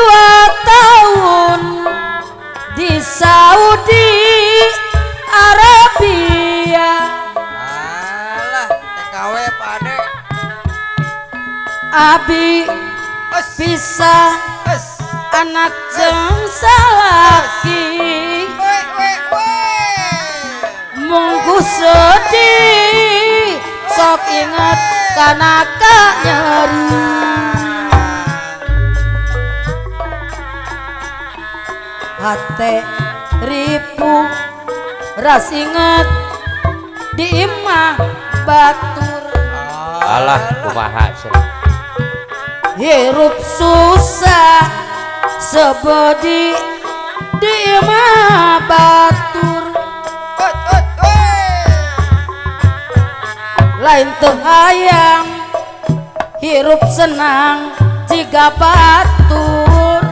2 tahun di Saudi Arabia. Alah, TKW pade. Abi bisa anak jeung salaki. Mungku sedih sok inget kana nyeri. Hate ripu ras inget di imah batur. Alah kumaha cenah. Hirup susah sebodi di imah batur. Lain teu hayang hirup senang jika batur.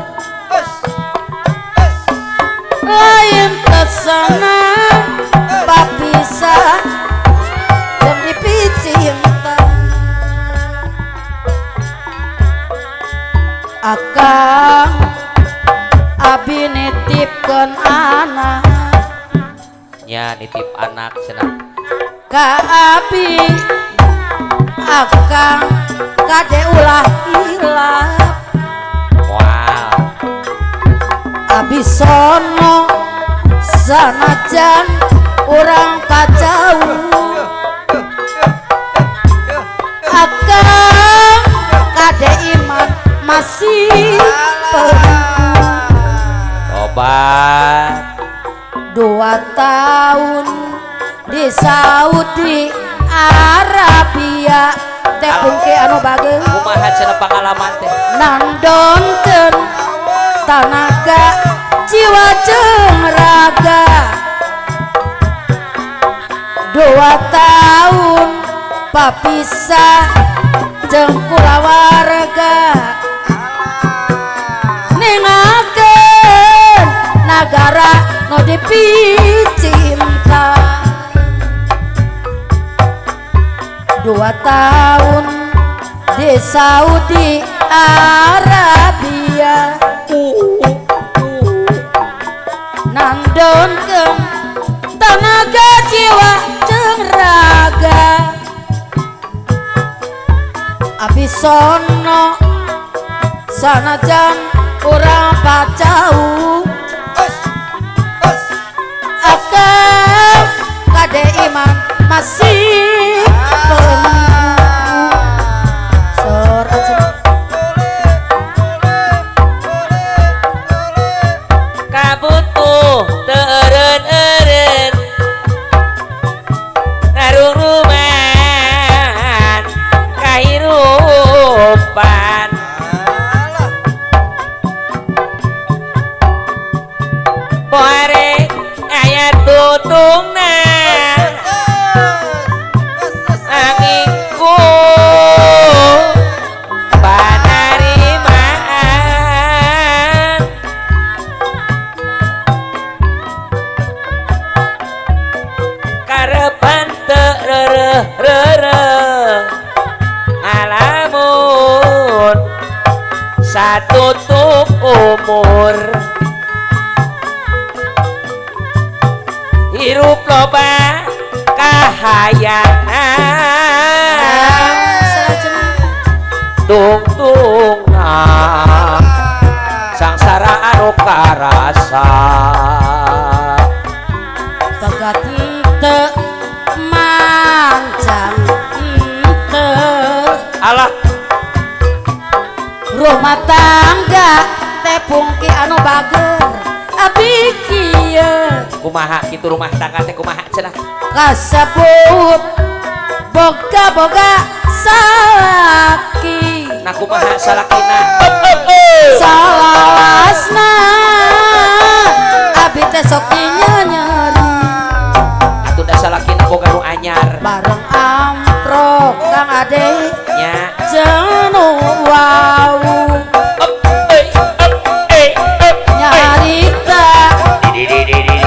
Lain teu senang bapisah jeung dipicinta. Akang abi nitipkeun anak Nya nitip anak cenah. ka abi akang kade ulah hilap. Wow. Abi sono sanajan urang kajauh. Akang kade iman masih penuh. Tobat 2 tahun di Saudi Arabia. Teh pungki anu bageus kumaha cenah pengalaman teh. nandonkeun tanaga jiwa jeung raga. 2 tahun papisah jeung kulawarga. Ningakeun nagara nu dipicinta. 2 tahun di Saudi Arabia. Nandonkeun tanaga jiwa jeung raga. Abi sono sanajan urang pacauh. Akang kade iman masih penuh. Sor aja Kabutuh teu eureun-eureun ngarungruman kahirupan. Poare aya tutungna angingku panarimaan. Karepan teu reureuh ngalamun satutup umur. Hirup loba kahayangan tungtungna sangsara anu karasa. bagat teu mancan teu Alah rumah tangga teh pungki anu bager. Abi kieu kumaha kitu rumah tangga teh kumaha cenah. kasebut boga-boga salaki. Nah kumaha salakina. Salawasna abi teh sok nyeri. Atuh da salakina boga nu anyar. Bareng amprok Kang Ade Nya jeung nu wau nyarita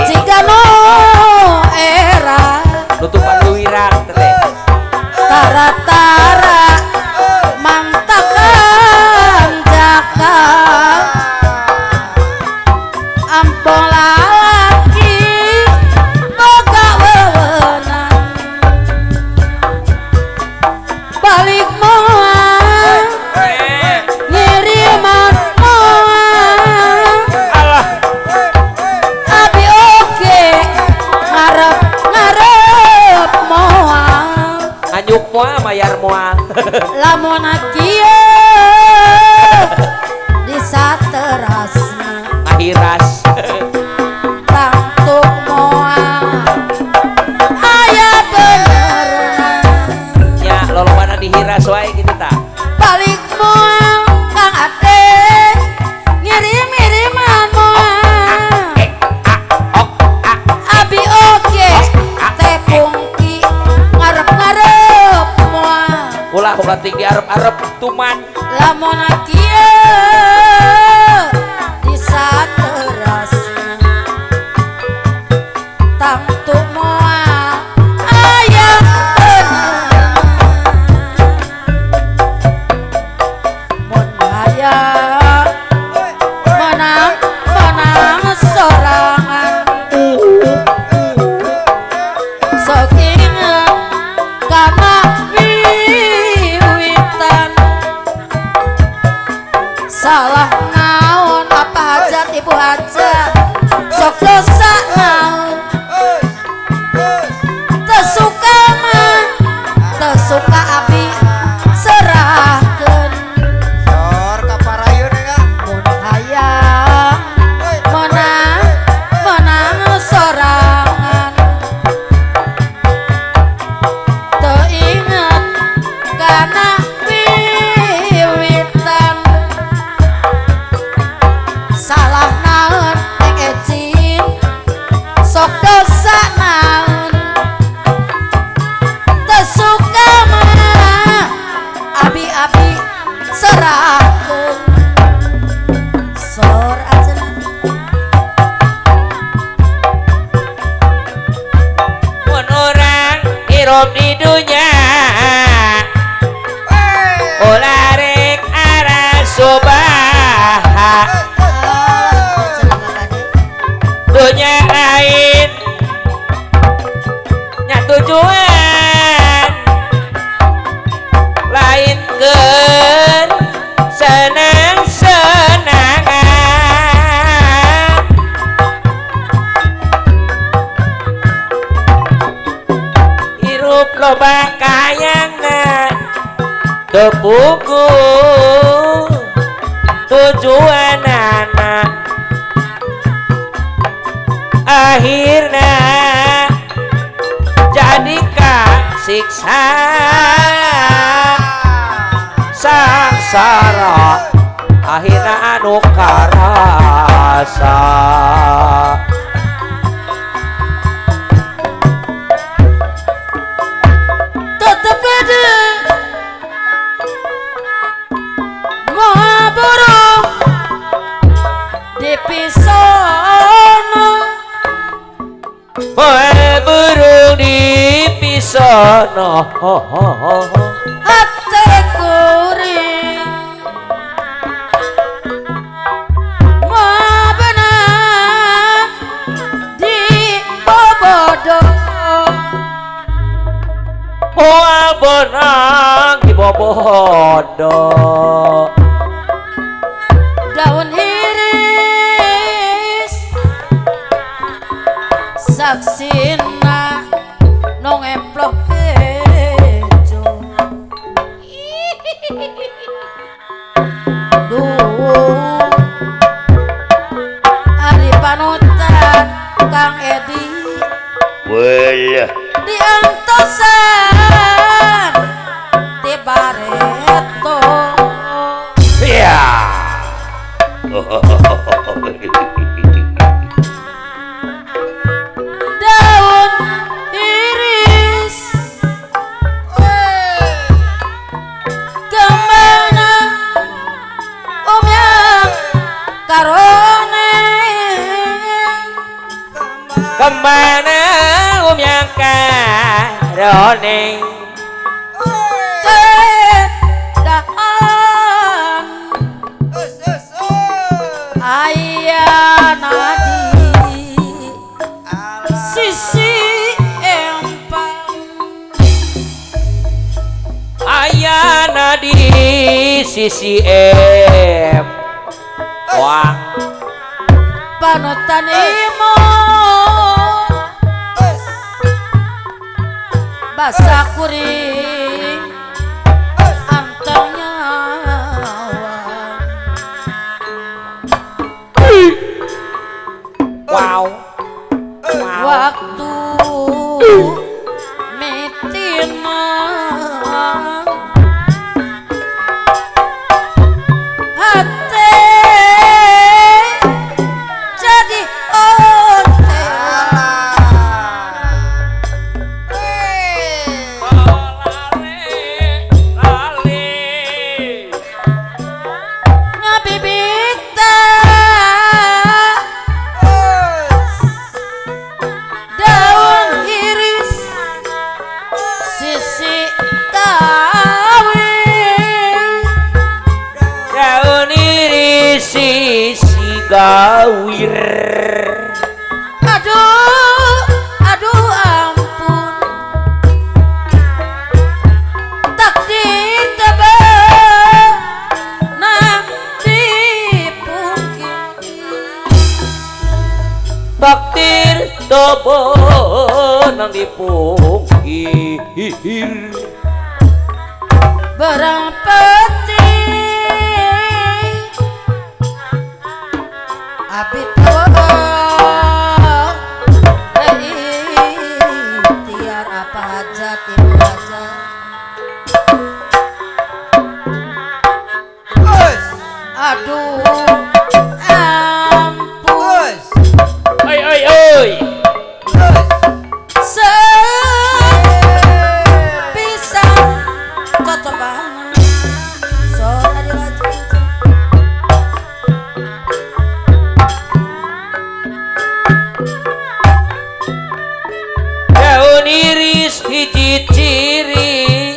jika no era nutupan luwirang teh. tara-tara mantakan jaka kieu bisa terasa tangtu moal aya mun hayang menang menang sorangan sok inget kana wiwitan salah naon apa hajat ibu hajat sok dosa naon tesuka mah tesuka abi serahkeun Sor kaparayun ya. mun hayang menang menang sorangan teu inget kana wiwitan salah naon teh ecin sok dosa naon teu suka mah abi-abi serahkeun sor ajeuna Mun orang hirup di dunia ulah rek arah sobaha dunia lain nya tujuan lain keur senang-senangan hirup loba kayangna tepuku tujuanana akhirna jadi kasiksa sangsara akhirna anu karasa tetep beda moal burung dipisono moal burung di pisono hate kuring moal benang di bobodo moal benang di bobodo daun iris saksina nong emplok hejo duh ari panutan Kang Edi Wah, diantosan di Bareto ya. daun iris kemana om yang karone Kemana yang karone kedaan ayah nadi sisi empang ayana di sisi wang panutan imo basah kuring antengnya wow waktu mitina hati jadi otel gawir. Aduh ampun, takdir tebak nang dipungkiri, Takdir dobo nang dipungkir. barang penting abit tiar apa hajat itu aja. Aduh ampun, Oi. sepisah cocok banget soalnya dilaju. Daun iris hiji ciri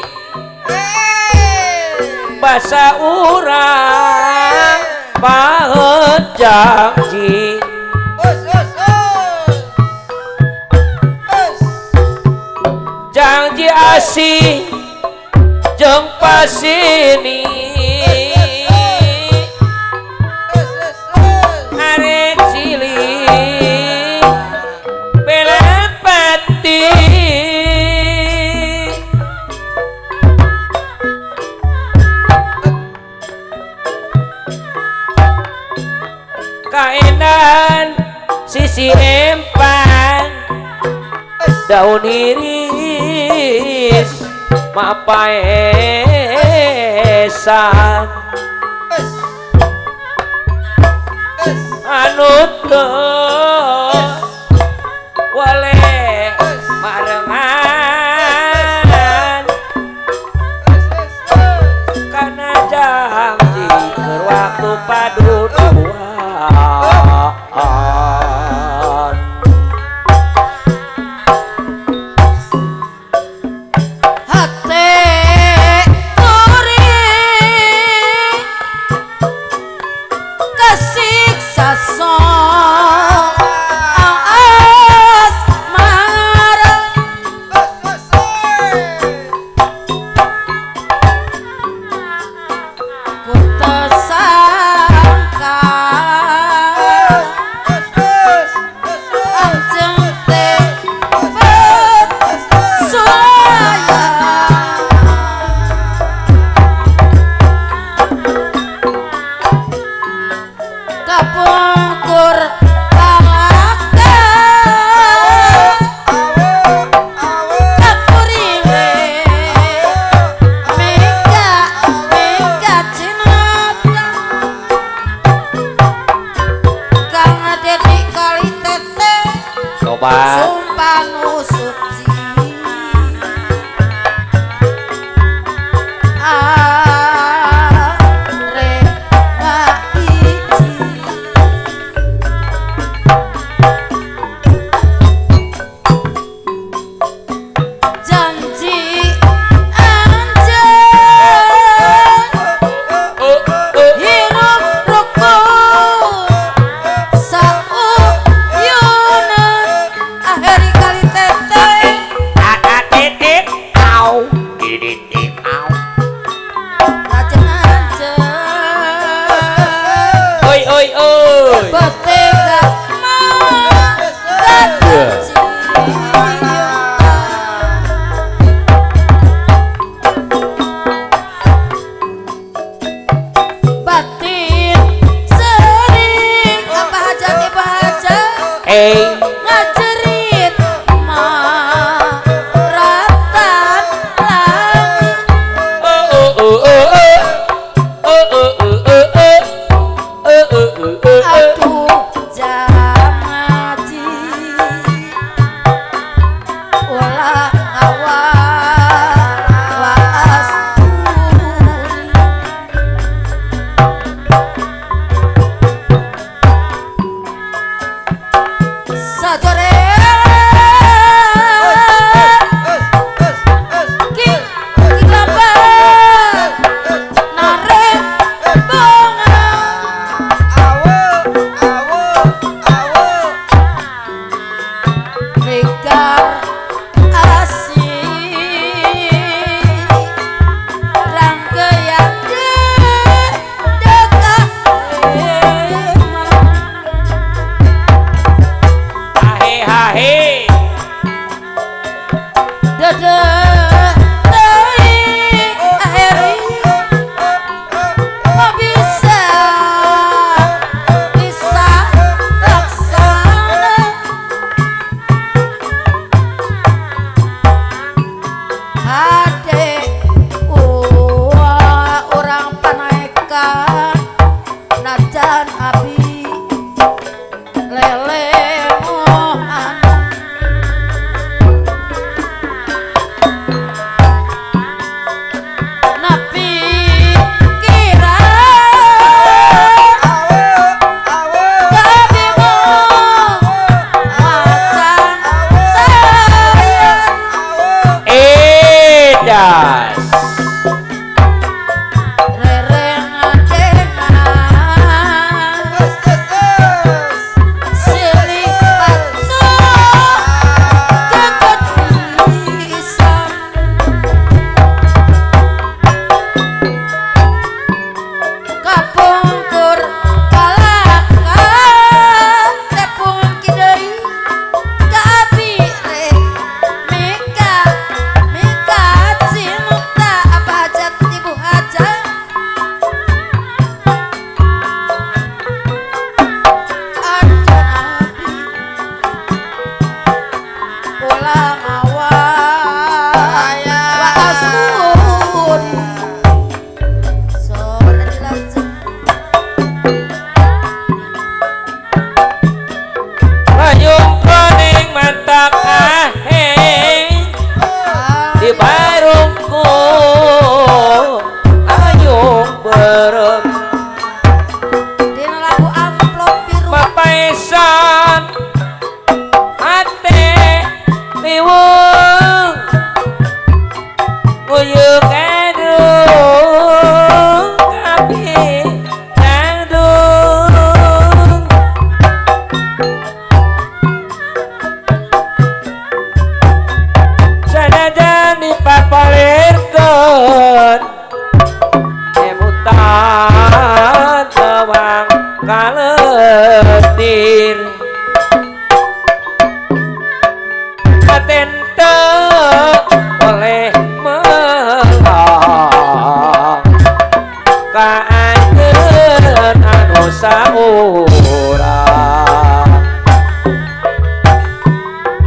basa urang pahet janji. Janji asih jeung pasini arek cilik belepati kaenan sisi empan daun iris mapaesan anu teu wale marengan kana janji keur waktu paduduan. Hati kuring kesiksa asmara, ku teu sangka anjeun teh kapungkur kalaka kapurile mega cinata kang dedi kali tete Coba sumpah nu suci. Janji anjeun hirup rukun sauyunan Ajan abi lele mohan napi kira kabingung macan sayang edas rerengan dengan silih patso kekot pisan kapungkur kalakan tepung kidai kabire mika mika cinta abajat ibu aja ajan abi ulang awal wa asun sobat dilajeng Layung pening mantak aheng di barungku ayung berem dina lagu amplop biru mapaisan ate liwung nguyuk edung kapi ngandung sanajan dipapalirkeun emutan tewang kaletir paten teu boleh melang kaanjeun anu saurang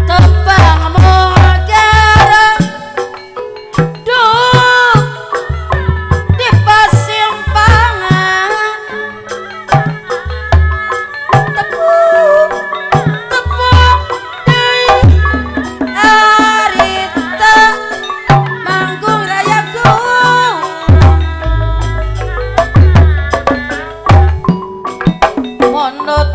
tebang mogarang duh di pasimpangan tepung tepung deui arita manggung rayaku mondot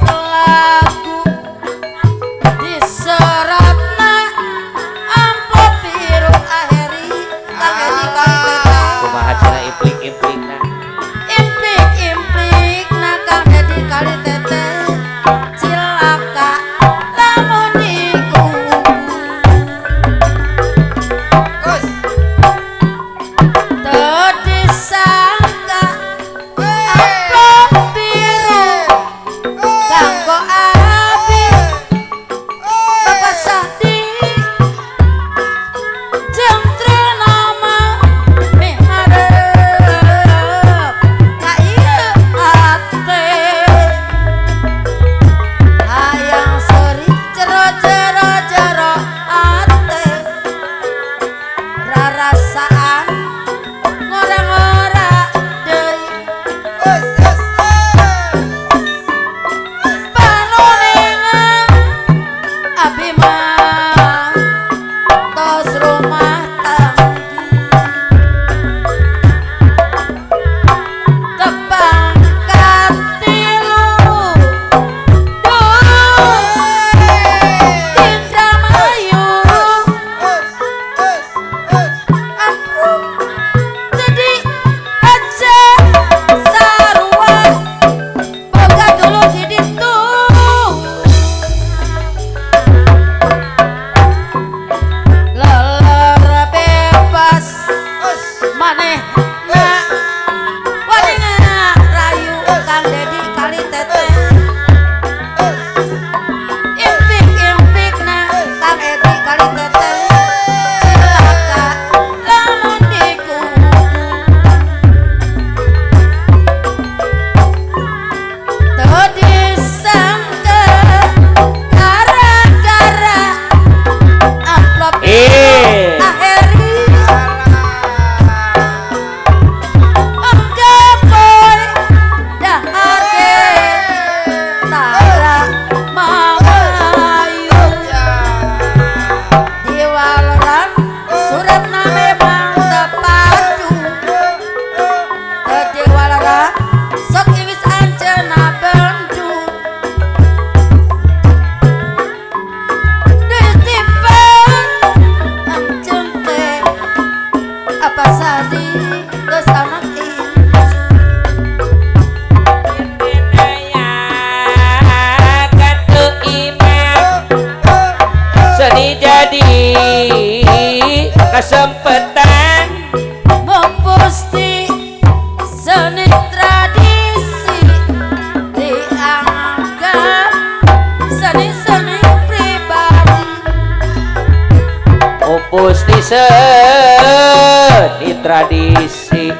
seni tradisi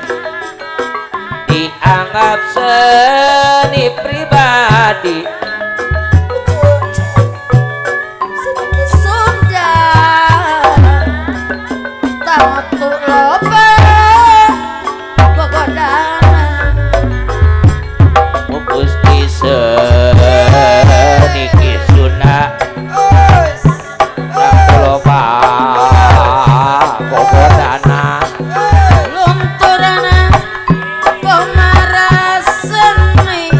dianggap seni pribadi Seni Sunda Tatu loba Bogodana Gusti seni kisuna Rakuloba Bogodana Lunturana Komara seni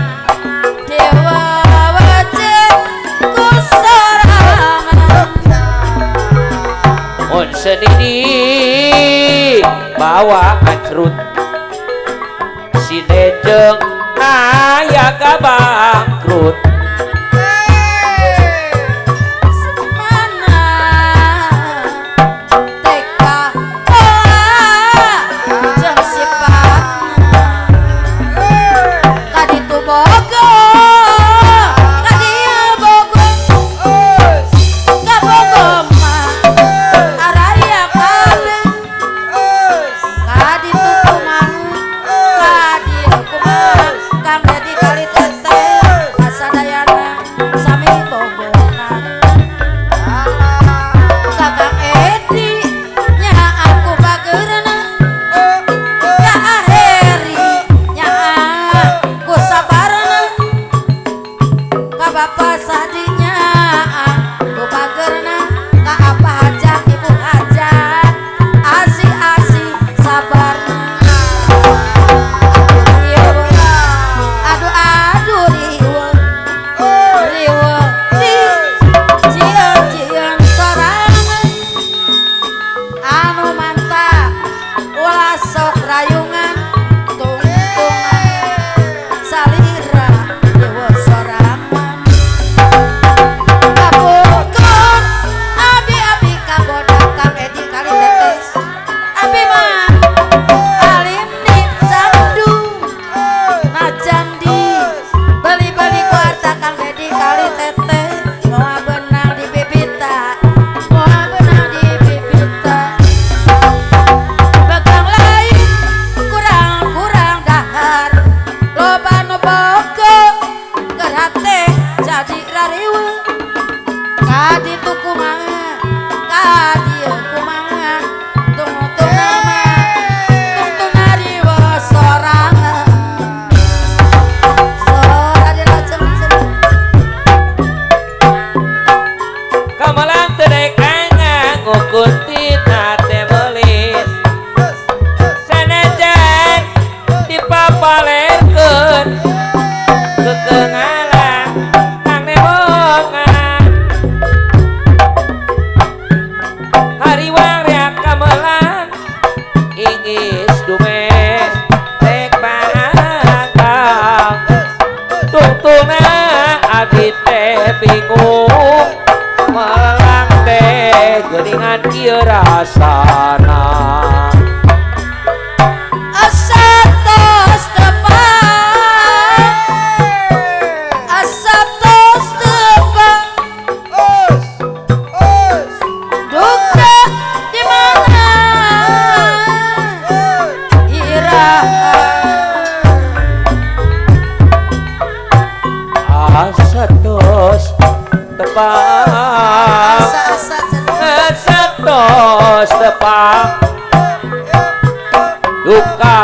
Dewa wajib Kusarana Mun seni di bawa acrut sinejeng aya kabangkrut Mana Teka Ola Jeng sifatna Kaditu bogo Kadia bogo Kabogo mah Araya kabe Kaditu kumang Kadia kumang Kang Dedi kali tete Kasadayana Sami bogona Kakak Edi nya aku bageurna Ka Aheri nya aku sabarna Ka Bapak Sadinya aku bageurna Ka Apa Hajat Ibu Hajat Asi sabarna Aduh riwa di jian sorangan anu mantap ulah sok rayungan tungtungan salira dewa sorangan kabukon abi kabodak Kang Edi kali tetes abi mah alim di sandu najan di beli-beli ku harta Kang Dedi kali tete moal benang di bibita moal benang di bibita bagang lain kurang dahar loba nu bogo keur hate jadi rariweuh kaditu kumaha kadieu kumaha tungtungna mah tungtungna riwa sorangan Kamalang tedek anga ngukuti nate melis Senajan dipapalerkeun kekengalan Kang Nemongan Hariwang reak kamelang Ingis dume tek pangkang Tungtungna abdi teh bingung Melang teh geuningan kieu rasana Asatos tepang Asatos tepang duka di mana iraha asatos tepang asa asatos tepang duka